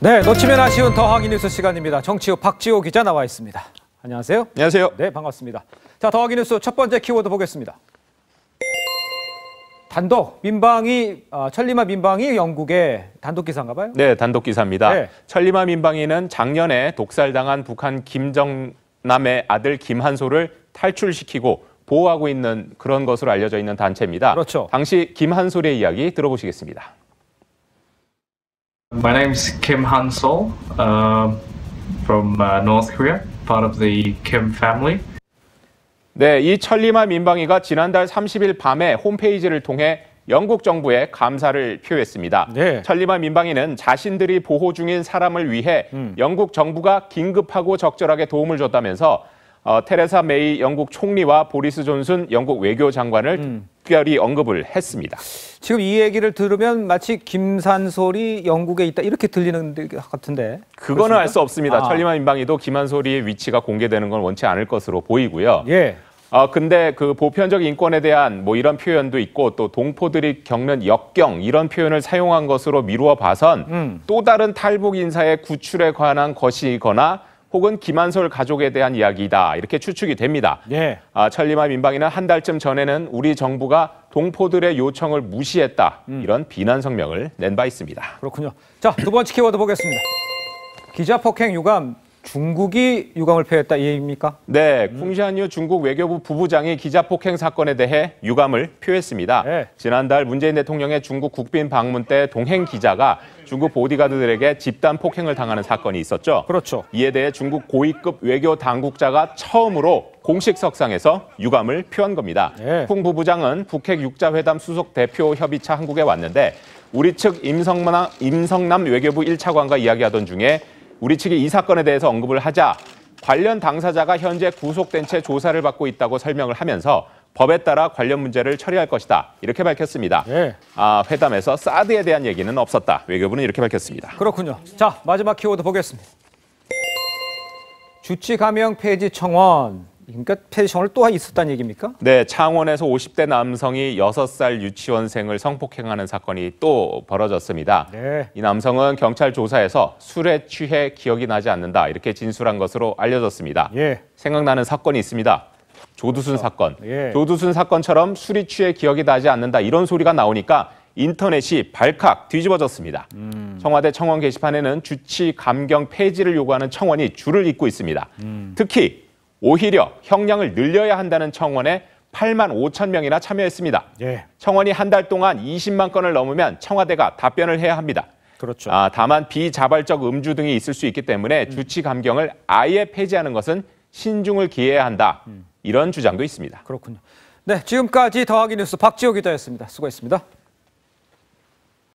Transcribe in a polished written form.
네, 놓치면 아쉬운 더하기 뉴스 시간입니다. 정치후 박지호 기자 나와 있습니다. 안녕하세요. 안녕하세요. 네, 반갑습니다. 자, 더하기 뉴스 첫 번째 키워드 보겠습니다. 단독 민방위, 천리마 민방위 영국의 단독 기사인가 봐요? 네, 단독 기사입니다. 네. 천리마 민방위는 작년에 독살당한 북한 김정남의 아들 김한솔을 탈출시키고 보호하고 있는 그런 것으로 알려져 있는 단체입니다. 그렇죠. 당시 김한솔의 이야기 들어보시겠습니다. My name is Kim Han-sol from North Korea, part of the Kim family. 네, 이 천리마 민방위가 지난달 30일 밤에 홈페이지를 통해 영국 정부에 감사를 표했습니다. 네. 천리마 민방위는 자신들이 보호 중인 사람을 위해 영국 정부가 긴급하고 적절하게 도움을 줬다면서 테레사 메이 영국 총리와 보리스 존슨 영국 외교장관을 특별히 언급을 했습니다. 지금 이 얘기를 들으면 마치 김산솔이 영국에 있다 이렇게 들리는 것 같은데. 그거는 알 수 없습니다. 천리마 민방위도 김한솔이의 위치가 공개되는 건 원치 않을 것으로 보이고요. 예. 근데 그 보편적 인권에 대한 뭐 이런 표현도 있고 또 동포들이 겪는 역경 이런 표현을 사용한 것으로 미루어 봐선 또 다른 탈북 인사의 구출에 관한 것이거나 혹은 김한솔 가족에 대한 이야기다 이렇게 추측이 됩니다. 예. 천리마 민방위는 한 달쯤 전에는 우리 정부가 동포들의 요청을 무시했다 이런 비난 성명을 낸 바 있습니다. 그렇군요. 자, 두 번째 키워드 보겠습니다. 기자 폭행 유감, 중국이 유감을 표했다 이 얘기입니까? 네, 쿵시한유 중국 외교부 부부장이 기자 폭행 사건에 대해 유감을 표했습니다. 네. 지난달 문재인 대통령의 중국 국빈 방문 때 동행 기자가 중국 보디가드들에게 집단 폭행을 당하는 사건이 있었죠. 그렇죠. 이에 대해 중국 고위급 외교 당국자가 처음으로 공식 석상에서 유감을 표한 겁니다. 네. 쿵 부부장은 북핵 육자회담 수석 대표 협의차 한국에 왔는데 우리 측 임성남 외교부 1차관과 이야기하던 중에 우리 측이 이 사건에 대해서 언급을 하자 관련 당사자가 현재 구속된 채 조사를 받고 있다고 설명을 하면서 법에 따라 관련 문제를 처리할 것이다. 이렇게 밝혔습니다. 네. 회담에서 사드에 대한 얘기는 없었다. 외교부는 이렇게 밝혔습니다. 그렇군요. 자, 마지막 키워드 보겠습니다. 주치 감형 폐지 청원. 그러니까 폐지 청원을 또 있었다는 얘기입니까? 네, 창원에서 50대 남성이 6살 유치원생을 성폭행하는 사건이 또 벌어졌습니다. 네. 이 남성은 경찰 조사에서 술에 취해 기억이 나지 않는다. 이렇게 진술한 것으로 알려졌습니다. 예. 생각나는 사건이 있습니다. 조두순 사건. 예. 조두순 사건처럼 술이 취해 기억이 나지 않는다. 이런 소리가 나오니까 인터넷이 발칵 뒤집어졌습니다. 청와대 청원 게시판에는 주치 감경 폐지를 요구하는 청원이 줄을 잇고 있습니다. 특히 오히려 형량을 늘려야 한다는 청원에 8만 5천 명이나 참여했습니다. 예. 청원이 한 달 동안 20만 건을 넘으면 청와대가 답변을 해야 합니다. 그렇죠. 다만 비자발적 음주 등이 있을 수 있기 때문에 주치 감경을 아예 폐지하는 것은 신중을 기해야 한다. 이런 주장도 있습니다. 그렇군요. 네, 지금까지 더하기 뉴스 박지호 기자였습니다. 수고했습니다.